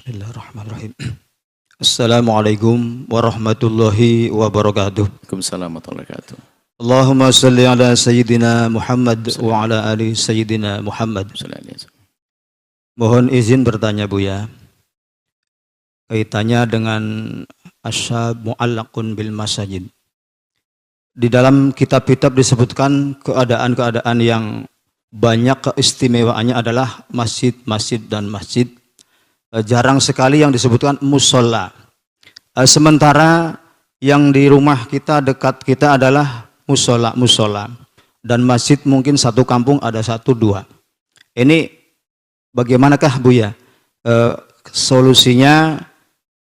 Bismillahirrahmanirrahim. Assalamualaikum warahmatullahi wabarakatuh. Waalaikumsalam warahmatullahi wabarakatuh. Allahumma salli ala Sayyidina Muhammad wa ala ali Sayyidina Muhammad. Mohon izin bertanya Buya, kaitannya dengan asyab mu'allaqun bil masajid. Di dalam kitab-kitab disebutkan keadaan-keadaan yang banyak keistimewaannya adalah masjid-masjid dan masjid. Jarang sekali yang disebutkan musola. Sementara yang di rumah kita, dekat kita adalah musola. Dan masjid mungkin satu kampung ada 1-2. Ini bagaimanakah Buya? Solusinya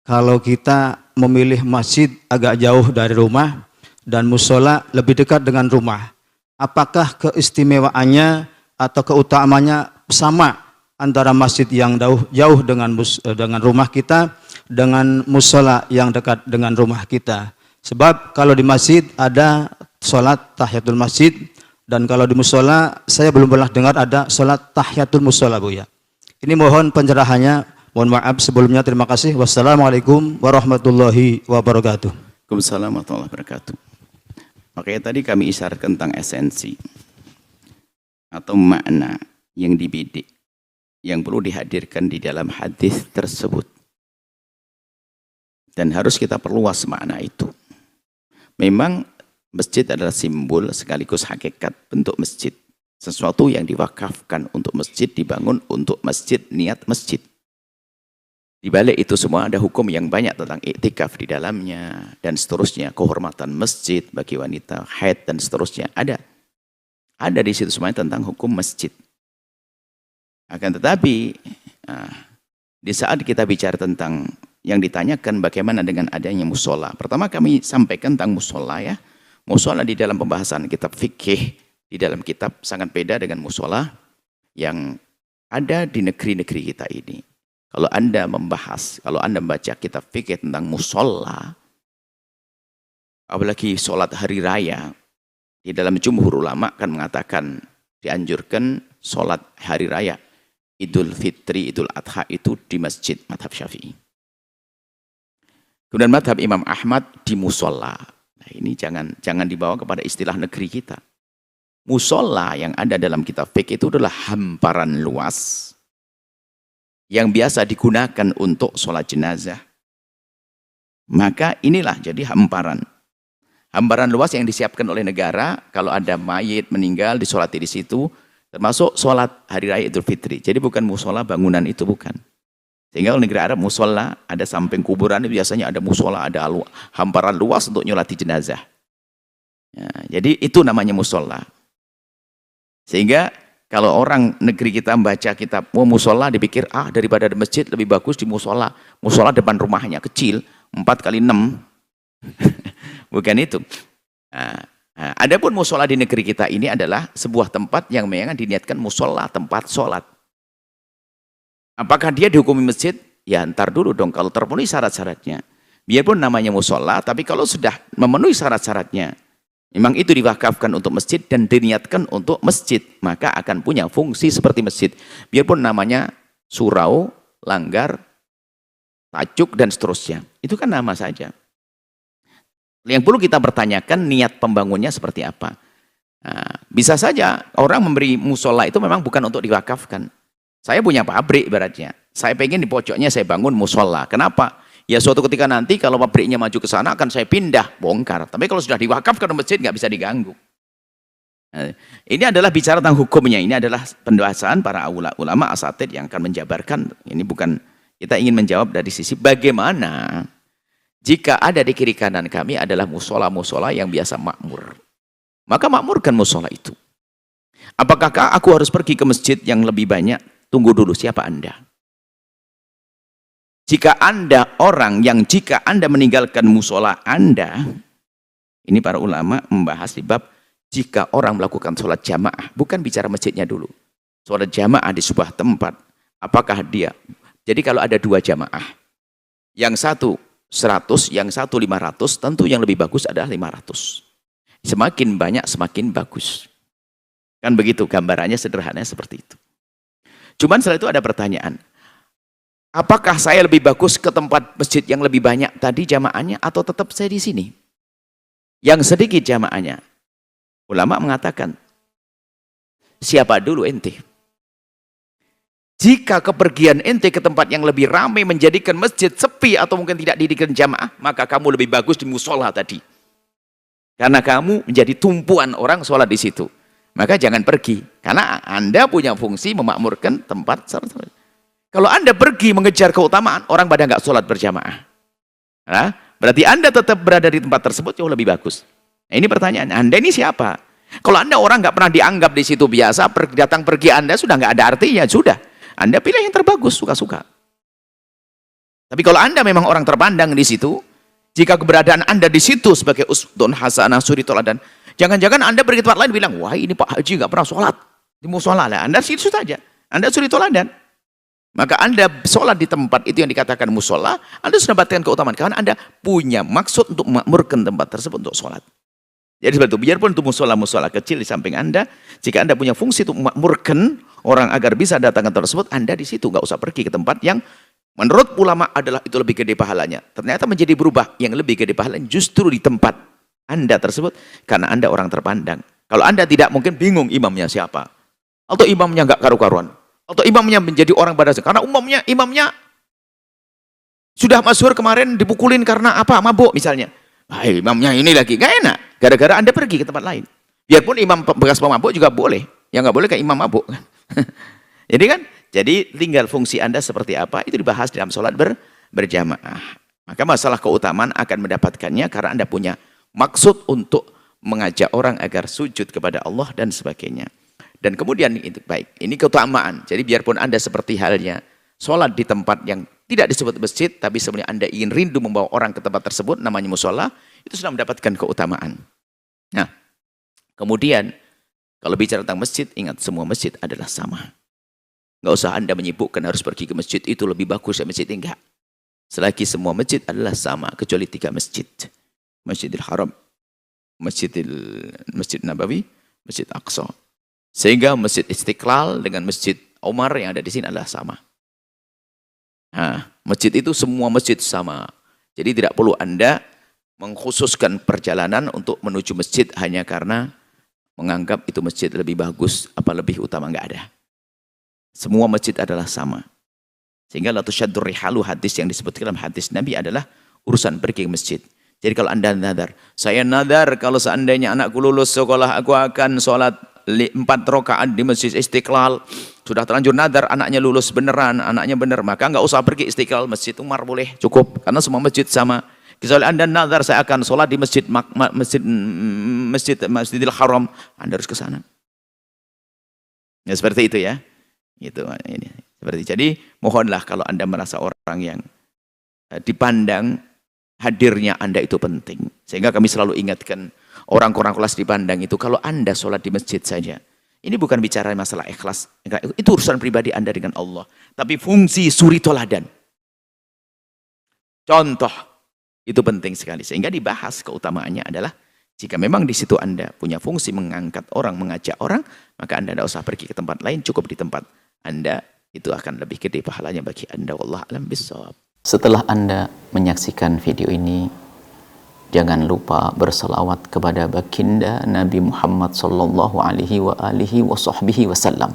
kalau kita memilih masjid agak jauh dari rumah dan musola lebih dekat dengan rumah. Apakah keistimewaannya atau keutamanya sama antara masjid yang jauh dengan rumah kita dengan musola yang dekat dengan rumah kita? Sebab kalau di masjid ada sholat tahiyatul masjid, dan kalau di musola saya belum pernah dengar ada sholat tahiyatul musola Buya. Ini mohon pencerahannya, mohon maaf sebelumnya, terima kasih. Wassalamualaikum warahmatullahi wabarakatuh. Waalaikumsalam warahmatullahi wabarakatuh. Makanya tadi kami isyaratkan tentang esensi atau makna yang dibidik yang perlu dihadirkan di dalam hadis tersebut, dan harus kita perluas makna itu. Memang masjid adalah simbol sekaligus hakikat bentuk masjid, sesuatu yang diwakafkan untuk masjid, dibangun untuk masjid, niat masjid. Di balik itu semua ada hukum yang banyak tentang iktikaf di dalamnya dan seterusnya, kehormatan masjid bagi wanita, haid dan seterusnya. Ada di situ semuanya tentang hukum masjid. Akan tetapi, di saat kita bicara tentang yang ditanyakan bagaimana dengan adanya musola. Pertama kami sampaikan tentang musola ya. Musola di dalam pembahasan kitab fikih, di dalam kitab sangat beda dengan musola yang ada di negeri-negeri kita ini. Kalau Anda membahas, kalau Anda membaca kitab fikih tentang musola, apalagi sholat hari raya, di dalam jumhur ulama kan mengatakan dianjurkan sholat hari raya Idul Fitri, Idul Adha itu di masjid, madhab Syafi'i. Kemudian madhab Imam Ahmad di musola. Nah, ini jangan dibawa kepada istilah negeri kita. Musola yang ada dalam kitab fikih itu adalah hamparan luas yang biasa digunakan untuk sholat jenazah. Maka inilah jadi hamparan. Hamparan luas yang disiapkan oleh negara, kalau ada mayit meninggal disolati di situ, termasuk sholat hari raya Idul Fitri. Jadi bukan musola bangunan itu, bukan. Sehingga kalau negeri Arab musola, ada samping kuburan, biasanya ada musola, ada hamparan luas untuk nyolati jenazah. Ya, jadi itu namanya musola. Sehingga kalau orang negeri kita membaca kitab musola, dipikir daripada di masjid lebih bagus di musola. Musola depan rumahnya kecil, 4x6. Bukan itu. Adapun musola di negeri kita ini adalah sebuah tempat yang memang diniatkan musola, tempat sholat. Apakah dia dihukumi masjid? Ya ntar dulu dong, kalau terpenuhi syarat-syaratnya. Biarpun namanya musola, tapi kalau sudah memenuhi syarat-syaratnya, memang itu diwakafkan untuk masjid dan diniatkan untuk masjid, maka akan punya fungsi seperti masjid. Biarpun namanya surau, langgar, tajuk, dan seterusnya. Itu kan nama saja. Yang perlu kita pertanyakan niat pembangunnya seperti apa. Nah, bisa saja orang memberi musola itu memang bukan untuk diwakafkan. Saya punya pabrik ibaratnya. Saya pengen di pojoknya saya bangun musola. Kenapa? Ya suatu ketika nanti kalau pabriknya maju ke sana akan saya pindah, bongkar. Tapi kalau sudah diwakafkan ke masjid nggak bisa diganggu. Nah, ini adalah bicara tentang hukumnya. Ini adalah penjelasan para ulama asatid yang akan menjabarkan. Ini bukan, kita ingin menjawab dari sisi bagaimana jika ada di kiri kanan kami adalah musola-musola yang biasa makmur. Maka makmurkan musola itu. Apakah aku harus pergi ke masjid yang lebih banyak? Tunggu dulu, siapa Anda? Jika Anda orang yang jika Anda meninggalkan musola Anda, ini para ulama membahas di bab jika orang melakukan sholat jamaah, bukan bicara masjidnya dulu. Sholat jamaah di sebuah tempat, apakah dia, jadi kalau ada 2 jamaah, yang satu 100, yang satu 500, tentu yang lebih bagus adalah 500. Semakin banyak, semakin bagus. Kan begitu, gambarannya sederhananya seperti itu. Cuman setelah itu ada pertanyaan. apakah saya lebih bagus ke tempat masjid yang lebih banyak tadi jamaahnya atau tetap saya di sini? Yang sedikit jamaahnya. Ulama mengatakan, siapa dulu ente? Jika kepergian ente ke tempat yang lebih ramai menjadikan masjid sepi atau mungkin tidak didirikan jamaah, maka kamu lebih bagus di musola tadi. Karena kamu menjadi tumpuan orang sholat di situ. Maka jangan pergi. Karena Anda punya fungsi memakmurkan tempat sholat. Kalau Anda pergi mengejar keutamaan, orang pada nggak sholat berjamaah. Nah, berarti Anda tetap berada di tempat tersebut jauh lebih bagus. Nah, ini pertanyaan, Anda ini siapa? Kalau Anda orang nggak pernah dianggap di situ biasa, datang pergi Anda sudah nggak ada artinya, sudah. Anda pilih yang terbagus, suka-suka. Tapi kalau Anda memang orang terpandang di situ, jika keberadaan Anda di situ sebagai uswatun hasanah, suri toladan, jangan-jangan Anda pergi tempat lain bilang, wah ini Pak Haji nggak pernah sholat di musola lah. Anda situ saja, Anda suri toladan. Maka Anda sholat di tempat itu yang dikatakan musola, Anda sudah dapatkan keutamaan karena Anda punya maksud untuk memakmurkan tempat tersebut untuk sholat. Jadi seperti itu, biarpun itu musola-musola kecil di samping Anda, jika Anda punya fungsi untuk memakmurkan orang agar bisa datang ke tempat tersebut, Anda di situ, nggak usah pergi ke tempat yang menurut ulama adalah itu lebih gede pahalanya. Ternyata menjadi berubah, yang lebih gede pahalanya justru di tempat Anda tersebut, karena Anda orang terpandang. Kalau Anda tidak, mungkin bingung imamnya siapa, atau imamnya nggak karu-karuan, atau imamnya menjadi orang pada karena imamnya sudah masyhur kemarin dipukulin karena apa, mabuk misalnya. Imamnya ini lagi nggak enak, gara-gara Anda pergi ke tempat lain. Biarpun imam bekas pemabuk juga boleh, yang nggak boleh kayak imam mabuk. Jadi tinggal fungsi Anda seperti apa itu dibahas dalam sholat berjamaah. Maka masalah keutamaan akan mendapatkannya karena Anda punya maksud untuk mengajak orang agar sujud kepada Allah dan sebagainya. Dan kemudian itu baik, ini keutamaan. Jadi biarpun Anda seperti halnya sholat di tempat yang tidak disebut masjid, tapi sebenarnya Anda ingin rindu membawa orang ke tempat tersebut, namanya musola, itu sudah mendapatkan keutamaan. Nah, kemudian kalau bicara tentang masjid, ingat semua masjid adalah sama. Nggak usah Anda menyibukkan harus pergi ke masjid, itu lebih bagus ya masjid, enggak. Selagi semua masjid adalah sama, kecuali 3 masjid. Masjidil Haram, Masjid Nabawi, Masjid Aqsa. Sehingga Masjid Istiqlal dengan Masjid Umar yang ada di sini adalah sama. Nah, masjid itu semua masjid sama. Jadi tidak perlu Anda mengkhususkan perjalanan untuk menuju masjid hanya karena menganggap itu masjid lebih bagus, apa lebih utama, enggak ada. Semua masjid adalah sama. Sehingga la tusyaddur rihalu, hadis yang disebutkan dalam hadis Nabi adalah urusan pergi ke masjid. Jadi kalau Anda nadar, saya nadar kalau seandainya anakku lulus sekolah, aku akan sholat 4 rakaat di Masjid Istiqlal. Sudah terlanjur nadar, anaknya lulus beneran, anaknya bener, maka nggak usah pergi Istiqlal, Masjid Umar boleh, cukup. Karena semua masjid sama. Kecuali Anda nadar, saya akan sholat di Masjidil Haram, Anda harus ke sana. Ya seperti itu ya. Gitu ini. Seperti jadi mohonlah kalau Anda merasa orang yang dipandang, hadirnya Anda itu penting. Sehingga kami selalu ingatkan orang-orang kelas dipandang itu, kalau Anda sholat di masjid saja, ini bukan bicara masalah ikhlas, itu urusan pribadi Anda dengan Allah, tapi fungsi suri toladan, contoh, itu penting sekali. Sehingga dibahas keutamaannya adalah jika memang di situ Anda punya fungsi mengangkat orang, mengajak orang, maka Anda tidak usah pergi ke tempat lain, cukup di tempat Anda, itu akan lebih gede pahalanya bagi Anda. Wallahu a'lam bishawab. Setelah Anda menyaksikan video ini, jangan lupa berselawat kepada baginda Nabi Muhammad sallallahu alaihi wa alihi wa sahbihi wasallam.